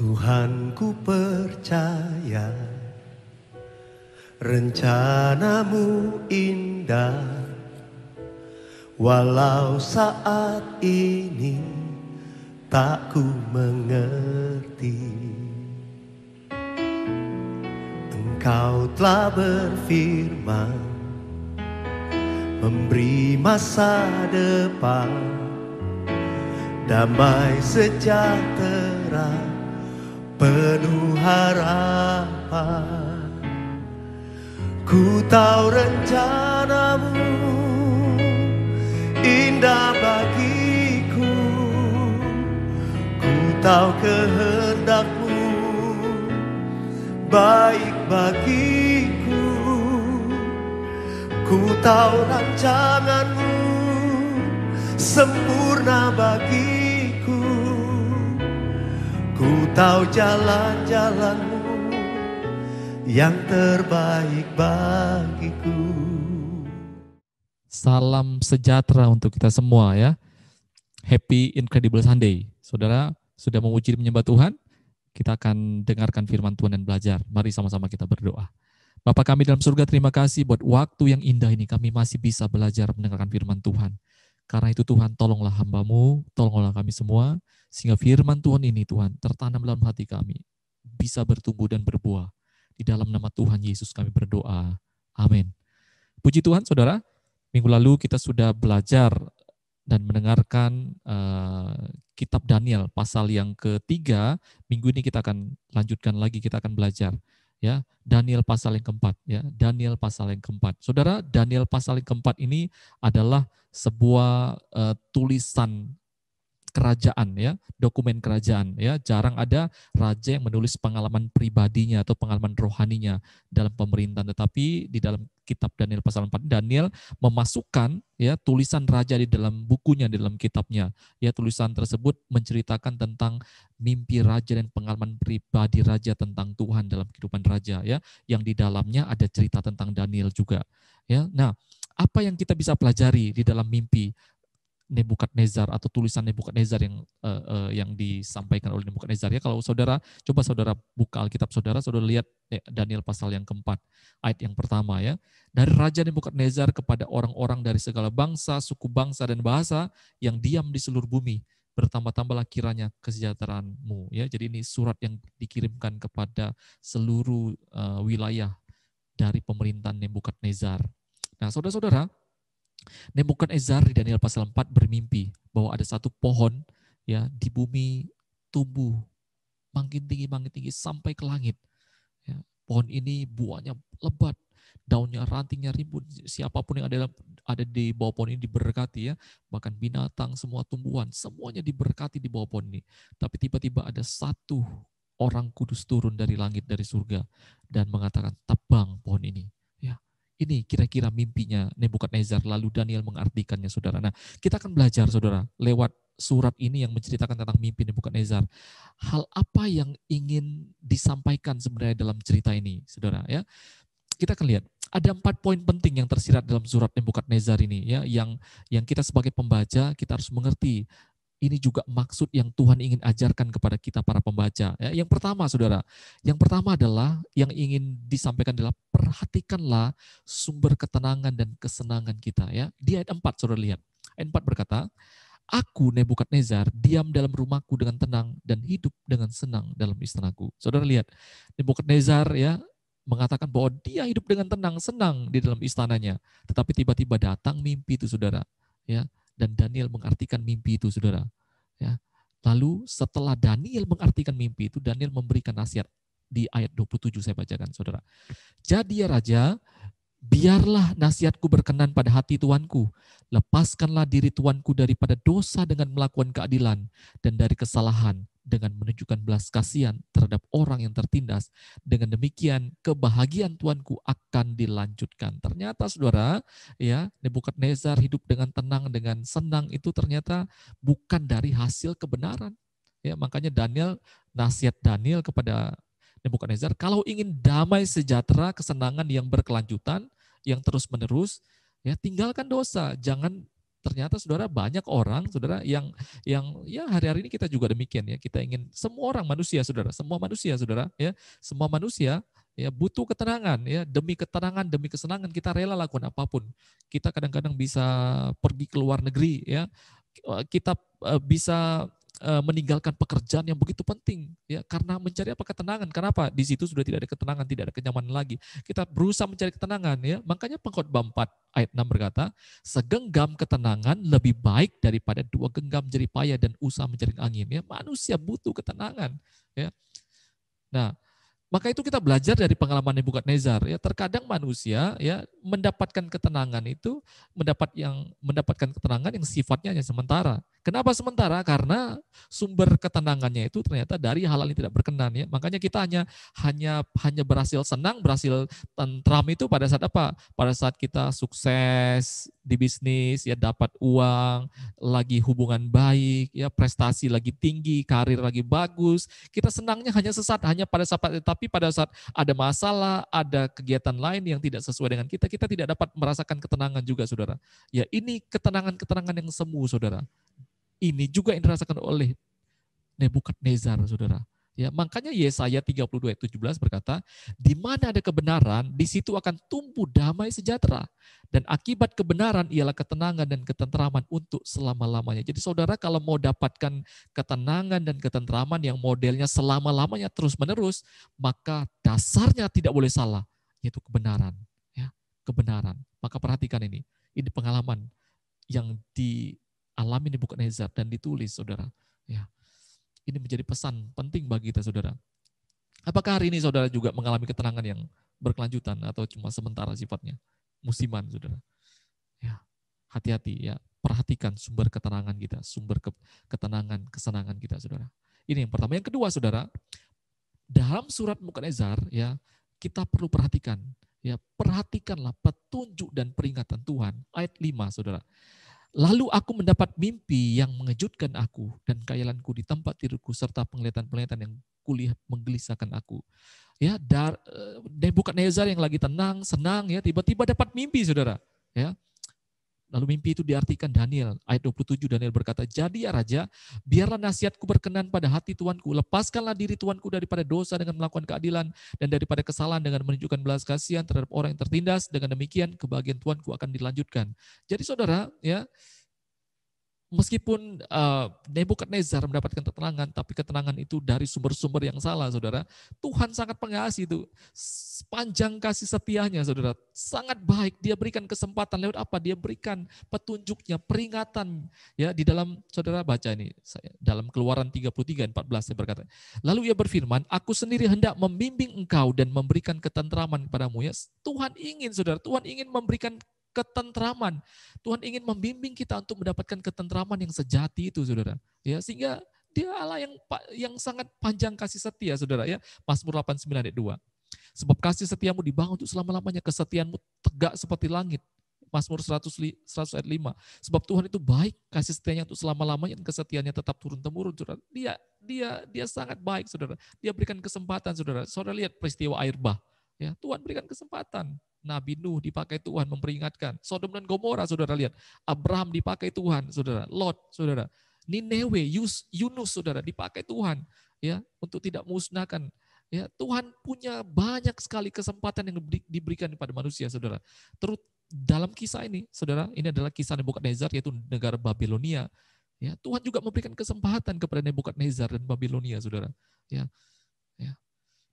Tuhan, ku percaya rencanamu indah, walau saat ini tak ku mengerti. Engkau telah berfirman, memberi masa depan, damai sejahtera, penuh harapan. Ku tahu rencanamu indah bagiku, ku tahu kehendakmu baik bagiku, ku tahu rancanganmu sempurna bagiku, ku tahu jalan-jalanmu yang terbaik bagiku. Salam sejahtera untuk kita semua ya. Happy Incredible Sunday. Saudara sudah memuji dan menyembah Tuhan? Kita akan dengarkan firman Tuhan dan belajar. Mari sama-sama kita berdoa. Bapa kami dalam surga, terima kasih buat waktu yang indah ini kami masih bisa belajar mendengarkan firman Tuhan. Karena itu Tuhan, tolonglah hamba-Mu, tolonglah kami semua, sehingga firman Tuhan ini Tuhan tertanam dalam hati kami, bisa bertumbuh dan berbuah. Di dalam nama Tuhan Yesus kami berdoa. Amin. Puji Tuhan saudara, minggu lalu kita sudah belajar dan mendengarkan kitab Daniel pasal yang ketiga. Minggu ini kita akan lanjutkan lagi, kita akan belajar ya Daniel pasal yang keempat ya, Daniel pasal yang keempat. Saudara, Daniel pasal yang keempat ini adalah sebuah tulisan kerajaan ya, dokumen kerajaan ya. Jarang ada raja yang menulis pengalaman pribadinya atau pengalaman rohaninya dalam pemerintahan, tetapi di dalam kitab Daniel pasal 4 Daniel memasukkan ya tulisan raja di dalam bukunya, di dalam kitabnya. Ya, tulisan tersebut menceritakan tentang mimpi raja dan pengalaman pribadi raja tentang Tuhan dalam kehidupan raja ya, yang di dalamnya ada cerita tentang Daniel juga ya. Nah, apa yang kita bisa pelajari di dalam mimpi Nebukadnezar atau tulisan Nebukadnezar yang disampaikan oleh Nebukadnezar ya? Kalau saudara, coba saudara buka Alkitab saudara, saudara lihat Daniel pasal yang keempat, ayat yang pertama ya. Dari Raja Nebukadnezar kepada orang-orang dari segala bangsa, suku bangsa dan bahasa yang diam di seluruh bumi, bertambah-tambahlah kiranya kesejahteraanmu ya. Jadi ini surat yang dikirimkan kepada seluruh wilayah dari pemerintahan Nebukadnezar. Nah, saudara-saudara, Nebukadnezar di Daniel pasal 4 bermimpi bahwa ada satu pohon ya di bumi tumbuh makin tinggi sampai ke langit. Ya, pohon ini buahnya lebat, daunnya, rantingnya rimbun. Siapapun yang ada di bawah pohon ini diberkati ya. Bahkan binatang, semua tumbuhan, semuanya diberkati di bawah pohon ini. Tapi tiba-tiba ada satu orang kudus turun dari langit, dari surga, dan mengatakan, tebang pohon ini. Ini kira-kira mimpinya Nebukadnezar, lalu Daniel mengartikannya saudara. Nah, kita akan belajar saudara lewat surat ini yang menceritakan tentang mimpi Nebukadnezar. Hal apa yang ingin disampaikan sebenarnya dalam cerita ini saudara ya. Kita akan lihat ada 4 poin penting yang tersirat dalam surat Nebukadnezar ini ya, yang kita sebagai pembaca kita harus mengerti. Ini juga maksud yang Tuhan ingin ajarkan kepada kita para pembaca. Ya, yang pertama saudara, yang pertama adalah yang ingin disampaikan adalah perhatikanlah sumber ketenangan dan kesenangan kita. Ya. Di ayat 4 saudara lihat, ayat 4 berkata, aku Nebukadnezar diam dalam rumahku dengan tenang dan hidup dengan senang dalam istanaku. Saudara lihat, Nebukadnezar ya mengatakan bahwa dia hidup dengan tenang, senang di dalam istananya. Tetapi tiba-tiba datang mimpi itu saudara. Ya. Dan Daniel mengartikan mimpi itu, saudara. Ya. Lalu setelah Daniel mengartikan mimpi itu, Daniel memberikan nasihat di ayat 27 saya bacakan, saudara. Jadi ya Raja, biarlah nasihatku berkenan pada hati tuanku. Lepaskanlah diri tuanku daripada dosa dengan melakukan keadilan dan dari kesalahan dengan menunjukkan belas kasihan terhadap orang yang tertindas. Dengan demikian kebahagiaan tuanku akan dilanjutkan. Ternyata saudara, ya Nebukadnezar hidup dengan tenang, dengan senang itu ternyata bukan dari hasil kebenaran. Ya, makanya nasihat Daniel kepada Nebukadnezar, kalau ingin damai sejahtera, kesenangan yang berkelanjutan, yang terus-menerus, ya tinggalkan dosa, jangan Ternyata saudara banyak orang saudara yang ya hari-hari ini kita juga demikian ya. Kita ingin semua orang manusia saudara, semua manusia ya butuh ketenangan ya, demi ketenangan, demi kesenangan kita rela lakukan apapun. Kita kadang-kadang bisa pergi ke luar negeri ya. Kita bisa meninggalkan pekerjaan yang begitu penting ya karena mencari apa ketenangan. Kenapa? Di situ sudah tidak ada ketenangan, tidak ada kenyamanan lagi. Kita berusaha mencari ketenangan ya. Makanya Pengkhotbah 4 ayat 6 berkata, segenggam ketenangan lebih baik daripada 2 genggam jeripaya dan usaha mencari angin ya. Manusia butuh ketenangan ya. Nah, maka itu kita belajar dari pengalaman Nebukadnezar ya. Terkadang manusia ya mendapatkan ketenangan itu mendapatkan ketenangan yang sifatnya hanya sementara. Kenapa sementara? Karena sumber ketenangannya itu ternyata dari hal-hal yang tidak berkenan ya. Makanya kita hanya berhasil senang, berhasil tentram itu pada saat apa? Pada saat kita sukses di bisnis ya, dapat uang, lagi hubungan baik ya, prestasi lagi tinggi, karir lagi bagus. Kita senangnya hanya sesaat, hanya pada saat, tapi pada saat ada masalah, ada kegiatan lain yang tidak sesuai dengan kita tidak dapat merasakan ketenangan juga saudara. Ya ini ketenangan-ketenangan yang semu saudara. Ini juga yang dirasakan oleh Nebukadnezar saudara. Ya, makanya Yesaya 32 ayat 17 berkata, di mana ada kebenaran, di situ akan tumbuh damai sejahtera. Dan akibat kebenaran ialah ketenangan dan ketentraman untuk selama-lamanya. Jadi saudara kalau mau dapatkan ketenangan dan ketentraman yang modelnya selama-lamanya terus-menerus, maka dasarnya tidak boleh salah, yaitu kebenaran. Ya, kebenaran. Maka perhatikan ini pengalaman yang dialami Nebukadnezar dan ditulis saudara. Ya. Ini menjadi pesan penting bagi kita saudara. Apakah hari ini saudara juga mengalami ketenangan yang berkelanjutan atau cuma sementara sifatnya? Musiman saudara. Ya, hati-hati ya. Perhatikan sumber ketenangan kita, sumber ketenangan, kesenangan kita saudara. Ini yang pertama. Yang kedua saudara, dalam surat Nebukadnezar ya, kita perlu perhatikan ya, perhatikanlah petunjuk dan peringatan Tuhan. Ayat 5 saudara. Lalu aku mendapat mimpi yang mengejutkan aku dan khayalanku di tempat tidurku serta penglihatan-penglihatan yang kulihat menggelisahkan aku. Ya, Nebukadnezar yang lagi tenang, senang ya, tiba-tiba dapat mimpi saudara. Ya. Lalu mimpi itu diartikan Daniel. Ayat 27 Daniel berkata, jadi ya Raja, biarlah nasihatku berkenan pada hati Tuanku. Lepaskanlah diri Tuanku daripada dosa dengan melakukan keadilan dan daripada kesalahan dengan menunjukkan belas kasihan terhadap orang yang tertindas. Dengan demikian kebahagiaan Tuanku akan dilanjutkan. Jadi saudara, ya, meskipun Nebukadnezar mendapatkan ketenangan, tapi ketenangan itu dari sumber-sumber yang salah, saudara. Tuhan sangat pengasih itu, sepanjang kasih setianya, saudara. Sangat baik, dia berikan kesempatan lewat apa? Dia berikan petunjuknya, peringatan. Ya, di dalam, saudara baca ini, dalam Keluaran 33, 14 saya berkata. Lalu ia berfirman, aku sendiri hendak membimbing engkau dan memberikan ketentraman kepadamu. Ya, Tuhan ingin, saudara, Tuhan ingin memberikan ketentraman. Tuhan ingin membimbing kita untuk mendapatkan ketentraman yang sejati itu, saudara. Ya, sehingga Dia Allah yang sangat panjang kasih setia, saudara. Ya, Mazmur 89 ayat 2. Sebab kasih setiamu dibangun untuk selama-lamanya, kesetiaanmu tegak seperti langit. Mazmur 100 ayat 5. Sebab Tuhan itu baik, kasih setianya untuk selama-lamanya dan kesetiaannya tetap turun-temurun, saudara. Dia sangat baik, saudara. Dia berikan kesempatan, saudara. Saudara lihat peristiwa air bah. Ya, Tuhan berikan kesempatan. Nabi Nuh dipakai Tuhan memperingatkan. Sodom dan Gomora, saudara lihat. Abraham dipakai Tuhan, saudara. Lot, saudara. Nineveh, Yunus, saudara, dipakai Tuhan ya untuk tidak musnahkan. Ya, Tuhan punya banyak sekali kesempatan yang diberikan kepada manusia, saudara. Terus dalam kisah ini, saudara, ini adalah kisah Nebukadnezar, yaitu negara Babilonia. Ya, Tuhan juga memberikan kesempatan kepada Nebukadnezar dan Babilonia, saudara. Ya, ya.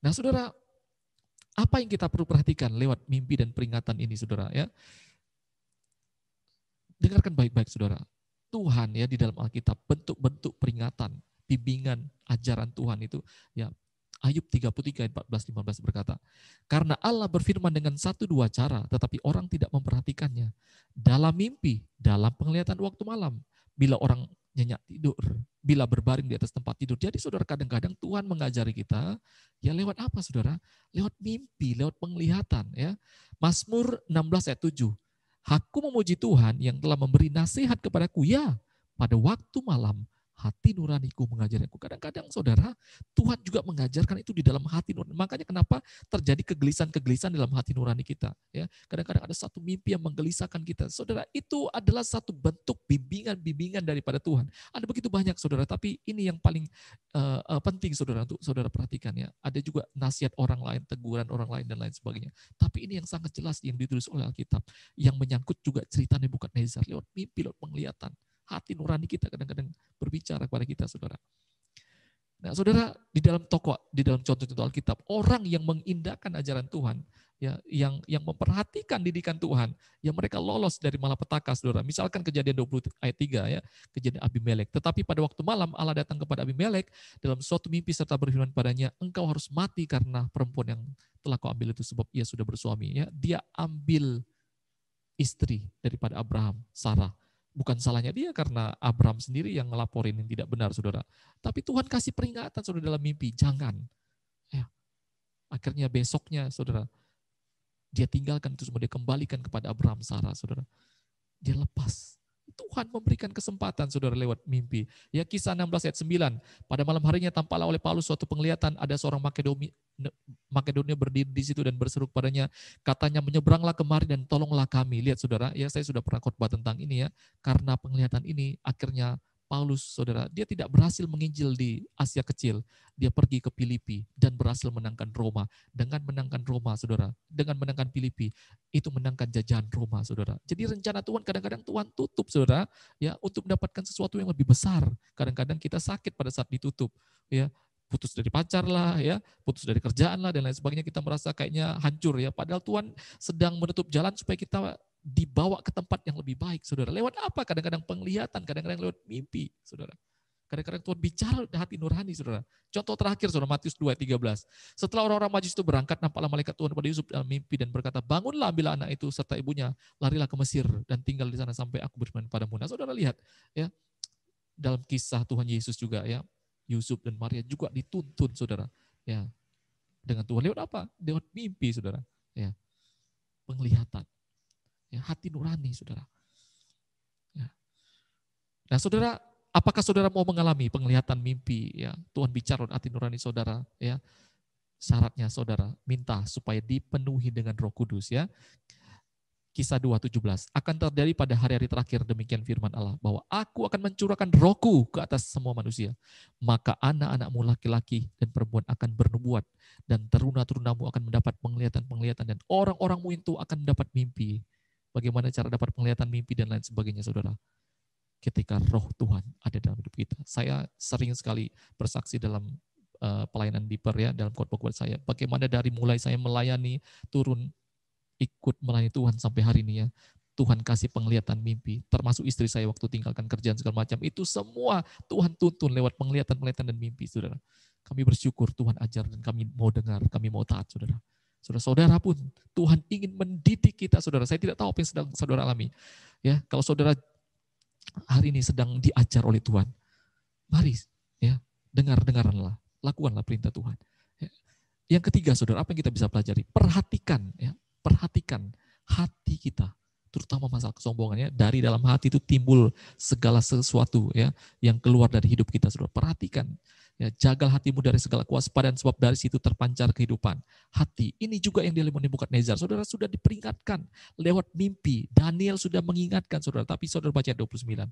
Nah, saudara, apa yang kita perlu perhatikan lewat mimpi dan peringatan ini, saudara? Ya, dengarkan baik-baik, saudara. Tuhan ya di dalam Alkitab bentuk-bentuk peringatan, bimbingan, ajaran Tuhan itu ya. Ayub 33 ayat 14-15 berkata, karena Allah berfirman dengan 1-2 cara, tetapi orang tidak memperhatikannya. Dalam mimpi, dalam penglihatan waktu malam, bila orang nyenyak tidur, bila berbaring di atas tempat tidur. Jadi saudara, kadang-kadang Tuhan mengajari kita, ya lewat apa saudara? Lewat mimpi, lewat penglihatan. Ya. Mazmur 16 ayat 7. Aku memuji Tuhan yang telah memberi nasihat kepadaku, ya pada waktu malam hati nuraniku mengajari aku. Kadang-kadang saudara, Tuhan juga mengajarkan itu di dalam hati nurani. Makanya kenapa terjadi kegelisahan-kegelisahan dalam hati nurani kita. Ya, kadang-kadang ada satu mimpi yang menggelisahkan kita. Saudara, itu adalah satu bentuk bimbingan-bimbingan daripada Tuhan. Ada begitu banyak saudara, tapi ini yang paling penting saudara untuk saudara perhatikan ya. Ada juga nasihat orang lain, teguran orang lain dan lain sebagainya. Tapi ini yang sangat jelas yang ditulis oleh Alkitab, yang menyangkut juga cerita Nebukadnezar lewat mimpi, lewat penglihatan. Hati nurani kita kadang-kadang berbicara kepada kita, saudara. Nah, saudara, di dalam contoh-contoh Alkitab, orang yang mengindahkan ajaran Tuhan, ya, yang memperhatikan didikan Tuhan, yang mereka lolos dari malapetaka, saudara. Misalkan Kejadian 20 ayat 3, ya, kejadian Abimelek. Tetapi pada waktu malam Allah datang kepada Abimelek dalam suatu mimpi serta berfirman padanya, engkau harus mati karena perempuan yang telah kau ambil itu sebab ia sudah bersuami. Ya, dia ambil istri daripada Abraham, Sarah. Bukan salahnya dia karena Abraham sendiri yang ngelaporin yang tidak benar, saudara. Tapi Tuhan kasih peringatan, saudara, dalam mimpi. Jangan. Ya. Akhirnya besoknya, saudara, dia tinggalkan itu semua, dia kembalikan kepada Abraham, Sarah, saudara. Dia lepas. Tuhan memberikan kesempatan, saudara, lewat mimpi. Ya, Kisah 16 ayat 9. Pada malam harinya tampaklah oleh Paulus suatu penglihatan, ada seorang Makedonia berdiri di situ dan berseru kepadanya, katanya, menyeberanglah kemari dan tolonglah kami. Lihat saudara, ya saya sudah pernah khotbah tentang ini ya. Karena penglihatan ini akhirnya Paulus, saudara, dia tidak berhasil menginjil di Asia Kecil. Dia pergi ke Filipi dan berhasil menangkan Roma. Dengan menangkan Roma, saudara, dengan menangkan Filipi, itu menangkan jajahan Roma, saudara. Jadi rencana Tuhan kadang-kadang Tuhan tutup, saudara, ya, untuk mendapatkan sesuatu yang lebih besar. Kadang-kadang kita sakit pada saat ditutup, ya. Putus dari pacar lah, ya, putus dari kerjaan lah, dan lain sebagainya, kita merasa kayaknya hancur ya. Padahal Tuhan sedang menutup jalan supaya kita dibawa ke tempat yang lebih baik, saudara. Lewat apa? Kadang-kadang penglihatan, kadang-kadang lewat mimpi, saudara. Kadang-kadang Tuhan bicara di hati nurani, saudara. Contoh terakhir, saudara, Matius 2:13. Setelah orang-orang Majus itu berangkat, nampaklah malaikat Tuhan pada Yusuf dalam mimpi dan berkata, bangunlah, ambillah anak itu serta ibunya, larilah ke Mesir dan tinggal di sana sampai aku berfirman padamu. Nah, saudara lihat, ya, dalam kisah Tuhan Yesus juga, ya, Yusuf dan Maria juga dituntun, saudara, ya, dengan Tuhan lewat apa? Lewat mimpi, saudara, ya, penglihatan, ya, hati nurani, saudara. Ya. Nah, saudara, apakah saudara mau mengalami penglihatan mimpi? Ya, Tuhan bicara hati nurani saudara, ya. Syaratnya saudara minta supaya dipenuhi dengan Roh Kudus, ya. Kisah 2:17, akan terjadi pada hari-hari terakhir demikian firman Allah, bahwa aku akan mencurahkan rohku ke atas semua manusia. Maka anak-anakmu laki-laki dan perempuan akan bernubuat, dan teruna-terunamu akan mendapat penglihatan-penglihatan, dan orang-orangmu itu akan mendapat mimpi. Bagaimana cara dapat penglihatan mimpi dan lain sebagainya, saudara? Ketika roh Tuhan ada dalam hidup kita. Saya sering sekali bersaksi dalam pelayanan Deeper, ya, dalam khotbah saya. Bagaimana dari mulai saya melayani, turun, ikut melayani Tuhan sampai hari ini, ya, Tuhan kasih penglihatan mimpi, termasuk istri saya waktu tinggalkan kerjaan segala macam, itu semua Tuhan tuntun lewat penglihatan dan mimpi, saudara. Kami bersyukur Tuhan ajar dan kami mau dengar, kami mau taat, saudara. Saudara-saudara pun Tuhan ingin mendidik kita, saudara. Saya tidak tahu apa yang sedang saudara alami. Ya, kalau saudara hari ini sedang diajar oleh Tuhan, mari, ya, dengarlah, lakukanlah perintah Tuhan. Ya. Yang ketiga, saudara, apa yang kita bisa pelajari? Perhatikan, ya. Perhatikan hati kita, terutama masalah kesombongannya. Dari dalam hati itu timbul segala sesuatu, ya, yang keluar dari hidup kita, saudara. Perhatikan, ya, jaga hatimu dari segala kewaspadaan, sebab dari situ terpancar kehidupan. Hati ini juga yang dialami Nebukadnezar, saudara, sudah diperingatkan lewat mimpi. Daniel sudah mengingatkan, saudara, tapi saudara baca 29.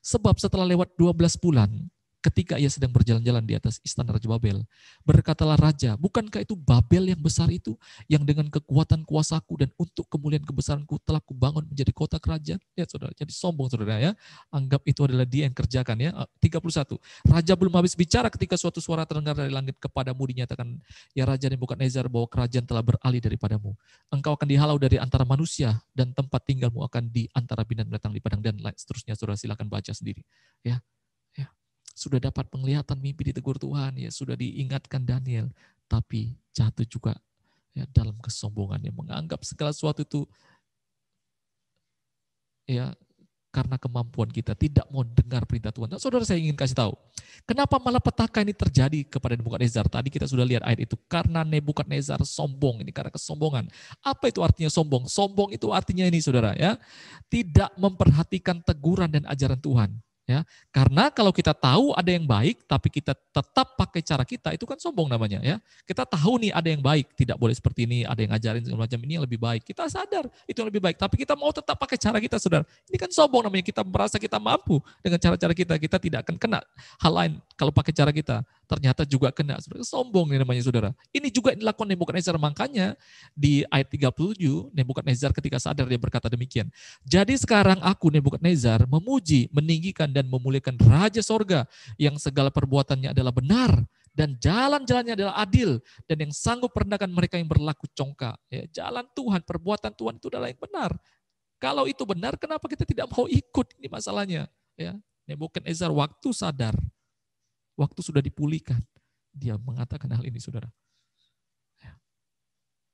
Sebab setelah lewat 12 bulan, ketika ia sedang berjalan-jalan di atas istana Raja Babel, berkatalah raja, bukankah itu Babel yang besar itu, yang dengan kekuatan kuasaku dan untuk kemuliaan kebesaranku telah kubangun menjadi kota kerajaan? Lihat, saudara, jadi sombong, saudara, ya. Anggap itu adalah dia yang kerjakan, ya. 31. Raja belum habis bicara ketika suatu suara terdengar dari langit kepadamu, dinyatakan, ya Raja Nebukadnezar, bahwa kerajaan telah beralih daripadamu. Engkau akan dihalau dari antara manusia dan tempat tinggalmu akan di antara binatang di padang, dan seterusnya. Saudara silakan baca sendiri, ya. Sudah dapat penglihatan mimpi, ditegur Tuhan, ya, sudah diingatkan Daniel, tapi jatuh juga, ya, dalam kesombongan, yang menganggap segala sesuatu itu, ya, karena kemampuan kita tidak mau dengar perintah Tuhan. Nah, saudara, saya ingin kasih tahu, kenapa malapetaka ini terjadi kepada Nebukadnezar? Tadi kita sudah lihat ayat itu, karena Nebukadnezar sombong, ini karena kesombongan. Apa itu artinya sombong? Sombong itu artinya ini, saudara, ya, tidak memperhatikan teguran dan ajaran Tuhan. Ya, karena kalau kita tahu ada yang baik, tapi kita tetap pakai cara kita, itu kan sombong namanya. Ya, kita tahu nih ada yang baik, tidak boleh seperti ini, ada yang ngajarin segala macam ini yang lebih baik. Kita sadar itu yang lebih baik, tapi kita mau tetap pakai cara kita, saudara. Ini kan sombong namanya. Kita merasa kita mampu dengan cara-cara kita. Kita tidak akan kena hal lain kalau pakai cara kita. Ternyata juga kena. Saudara, sombong nih namanya, saudara. Ini juga dilakukan Nebukadnezar. Makanya di ayat 37, Nebukadnezar ketika sadar dia berkata demikian. Jadi sekarang aku Nebukadnezar memuji, meninggikan dan memuliakan Raja Sorga yang segala perbuatannya adalah benar dan jalan-jalannya adalah adil dan yang sanggup merendahkan mereka yang berlaku congkak. Ya, jalan Tuhan, perbuatan Tuhan itu adalah yang benar. Kalau itu benar, kenapa kita tidak mau ikut? Ini masalahnya. Ya, Nebukadnezar waktu sadar, waktu sudah dipulihkan, dia mengatakan hal ini, saudara. Ya.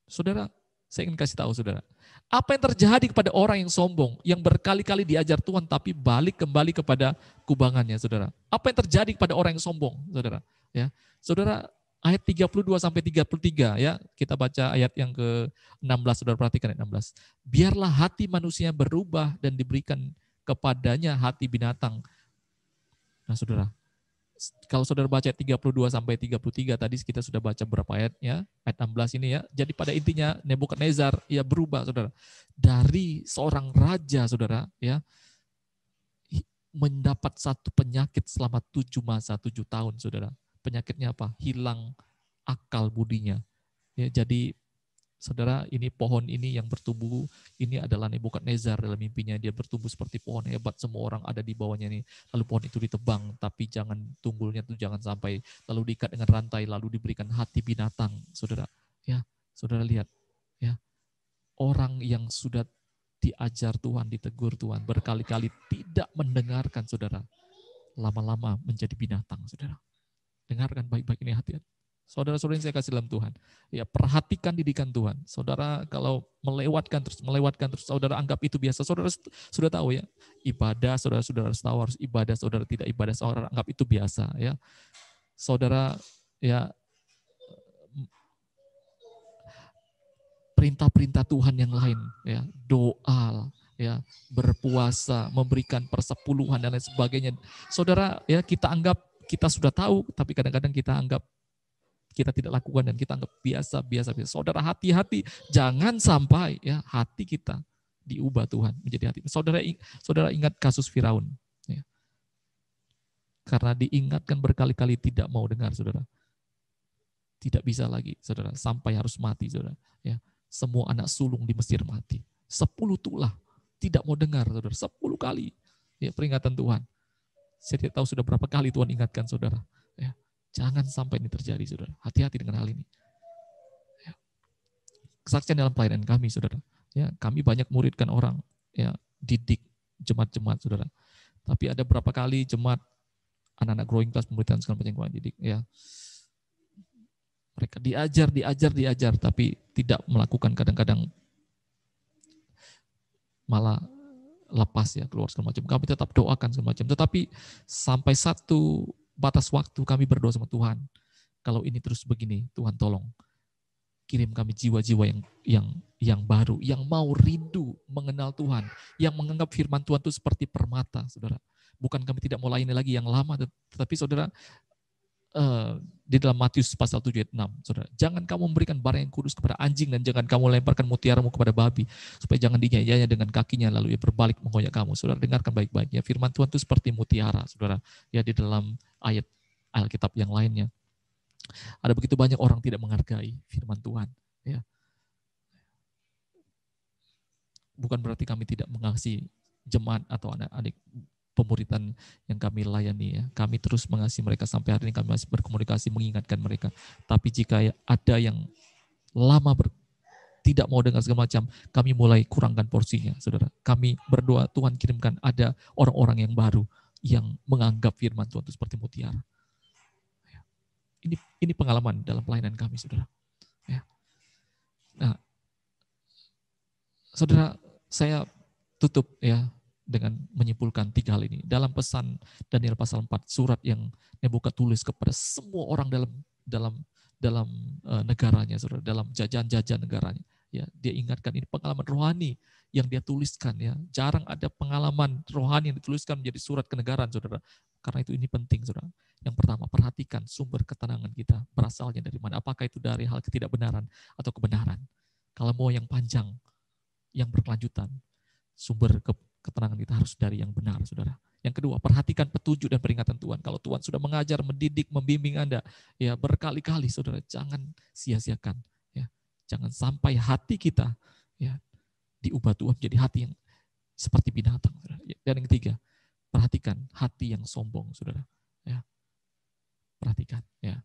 Saudara, saya ingin kasih tahu, saudara. Apa yang terjadi kepada orang yang sombong, yang berkali-kali diajar Tuhan, tapi balik kembali kepada kubangannya, saudara. Apa yang terjadi kepada orang yang sombong, saudara? Ya, saudara, ayat 32 sampai 33, ya, kita baca ayat yang ke-16, saudara perhatikan ayat 16. Biarlah hati manusia berubah dan diberikan kepadanya hati binatang. Nah, saudara, kalau saudara baca 32 sampai 33 tadi kita sudah baca berapa ayatnya, ayat 16 ini ya. Jadi pada intinya Nebukadnezar ya berubah, saudara. Dari seorang raja, saudara, ya, mendapat satu penyakit selama 7 tahun, saudara. Penyakitnya apa? Hilang akal budinya. Ya, jadi saudara, ini pohon ini yang bertumbuh, ini adalah Nebukadnezar dalam mimpinya. Dia bertumbuh seperti pohon hebat, semua orang ada di bawahnya nih. Lalu pohon itu ditebang, tapi jangan tunggulnya itu jangan sampai, lalu diikat dengan rantai, lalu diberikan hati binatang, saudara. Ya, saudara lihat, ya, orang yang sudah diajar Tuhan, ditegur Tuhan, berkali-kali tidak mendengarkan, saudara. Lama-lama menjadi binatang, saudara. Dengarkan baik-baik ini, hati-hati. Saudara-saudara yang saya kasih dalam Tuhan, ya perhatikan didikan Tuhan. Saudara kalau melewatkan terus, saudara anggap itu biasa. Saudara sudah tahu ya, ibadah saudara harus tahu, harus ibadah, saudara tidak ibadah, saudara anggap itu biasa ya. Saudara ya perintah-perintah Tuhan yang lain ya, doa ya, berpuasa, memberikan persepuluhan dan lain sebagainya. Saudara ya, kita anggap kita sudah tahu, tapi kadang-kadang kita anggap kita tidak lakukan dan kita anggap biasa. Saudara hati-hati, jangan sampai ya hati kita diubah Tuhan menjadi hati. Saudara ingat kasus Firaun, ya. Karena diingatkan berkali-kali tidak mau dengar, saudara. Tidak bisa lagi, saudara, sampai harus mati, saudara. Ya, semua anak sulung di Mesir mati. 10 tulah tidak mau dengar, saudara. 10 kali ya peringatan Tuhan. Saya tidak tahu sudah berapa kali Tuhan ingatkan, saudara. Ya. Jangan sampai ini terjadi, saudara. Hati-hati dengan hal ini. Ya. Kesaksian dalam pelayanan kami, saudara. Ya, kami banyak muridkan orang, ya, didik jemaat-jemaat, saudara. Tapi ada berapa kali jemaat anak-anak growing class pemberitaan segala macam yang didik, ya. Mereka diajar, tapi tidak melakukan, kadang-kadang malah lepas ya, keluar segala macam. Kami tetap doakan segala macam. Tetapi sampai satu batas waktu kami berdoa sama Tuhan, kalau ini terus begini, Tuhan tolong kirim kami jiwa-jiwa yang baru, yang mau rindu mengenal Tuhan, yang menganggap firman Tuhan itu seperti permata, saudara. Bukan kami tidak mau layani lagi yang lama, tetapi saudara, di dalam Matius pasal 7 ayat 6, saudara, jangan kamu memberikan barang yang kudus kepada anjing dan jangan kamu lemparkan mutiaramu kepada babi, supaya jangan dinyayanya dengan kakinya lalu ia berbalik mengoyak kamu. Saudara dengarkan baik-baik ya, firman Tuhan itu seperti mutiara, saudara. Ya, di dalam ayat Alkitab yang lainnya ada begitu banyak orang tidak menghargai firman Tuhan. Ya, bukan berarti kami tidak mengasihi jemaat atau anak-anak pemuritan yang kami layani ya. Kami terus mengasihi mereka sampai hari ini, kami masih berkomunikasi mengingatkan mereka. Tapi jika ada yang lama tidak mau dengar segala macam, kami mulai kurangkan porsinya, saudara. Kami berdoa Tuhan kirimkan ada orang-orang yang baru yang menganggap firman Tuhan itu seperti mutiara. Ya. Ini pengalaman dalam pelayanan kami, saudara. Ya. Nah, saudara, saya tutup ya dengan menyimpulkan 3 hal ini. Dalam pesan Daniel pasal 4, surat yang Nebukadnezar tulis kepada semua orang dalam negaranya, saudara, dalam jajan-jajan negaranya. Ya, dia ingatkan ini pengalaman rohani yang dia tuliskan ya. Jarang ada pengalaman rohani yang dituliskan menjadi surat kenegaraan, saudara. Karena itu ini penting, saudara. Yang pertama, perhatikan sumber ketenangan kita berasalnya dari mana. Apakah itu dari hal ketidakbenaran atau kebenaran? Kalau mau yang panjang, yang berkelanjutan, sumber ketenangan kita harus dari yang benar, saudara. Yang kedua, perhatikan petunjuk dan peringatan Tuhan. Kalau Tuhan sudah mengajar, mendidik, membimbing Anda, ya berkali-kali, saudara, jangan sia-siakan. Jangan sampai hati kita ya diubah Tuhan menjadi hati yang seperti binatang. Saudara. Dan yang ketiga, perhatikan hati yang sombong, saudara. Ya, perhatikan. Ya,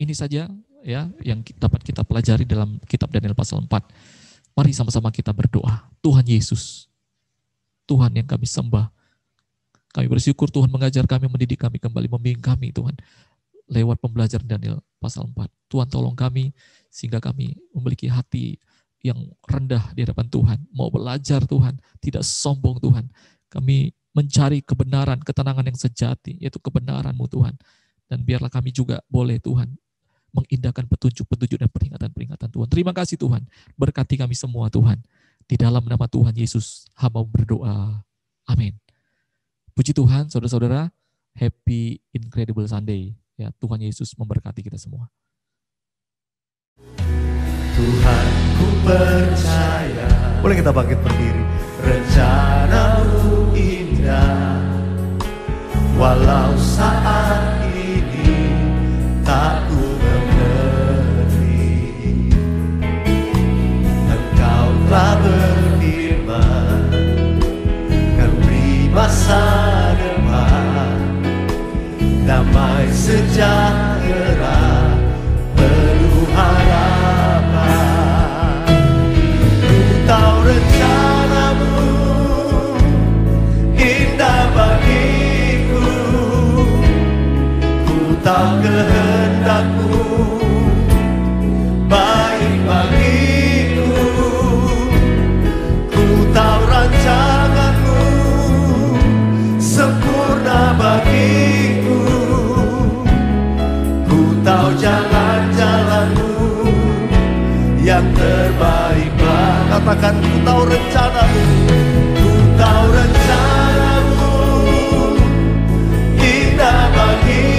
ini saja ya yang dapat kita pelajari dalam kitab Daniel pasal 4. Mari sama-sama kita berdoa. Tuhan Yesus, Tuhan yang kami sembah. Kami bersyukur Tuhan mengajar kami, mendidik kami, kembali membimbing kami Tuhan. Lewat pembelajaran Daniel pasal 4. Tuhan tolong kami sehingga kami memiliki hati yang rendah di hadapan Tuhan. Mau belajar Tuhan, tidak sombong Tuhan. Kami mencari kebenaran, ketenangan yang sejati, yaitu kebenaran-Mu Tuhan. Dan biarlah kami juga boleh Tuhan mengindahkan petunjuk-petunjuk dan peringatan-peringatan Tuhan. Terima kasih Tuhan. Berkati kami semua Tuhan. Di dalam nama Tuhan Yesus, hamba berdoa. Amin. Puji Tuhan, saudara-saudara. Happy Incredible Sunday. Ya, Tuhan Yesus memberkati kita semua. Tuhan ku percaya. Boleh kita bangkit berdiri. Rencana-Mu indah, walau saat ini tak ku mengerti. Engkau telah berfirman kan beri masa depan, damai sejahtera penuh harapan. Ku tahu rencana-Mu indah bagiku, ku tahu kehendak-Mu baik bagiku, ku tahu rancangan-Mu sempurna bagiku. Tahu jalan-jalan-Mu yang terbaik. Katakan, ku tahu rencana-Mu, ku tahu rencana-Mu indah bagi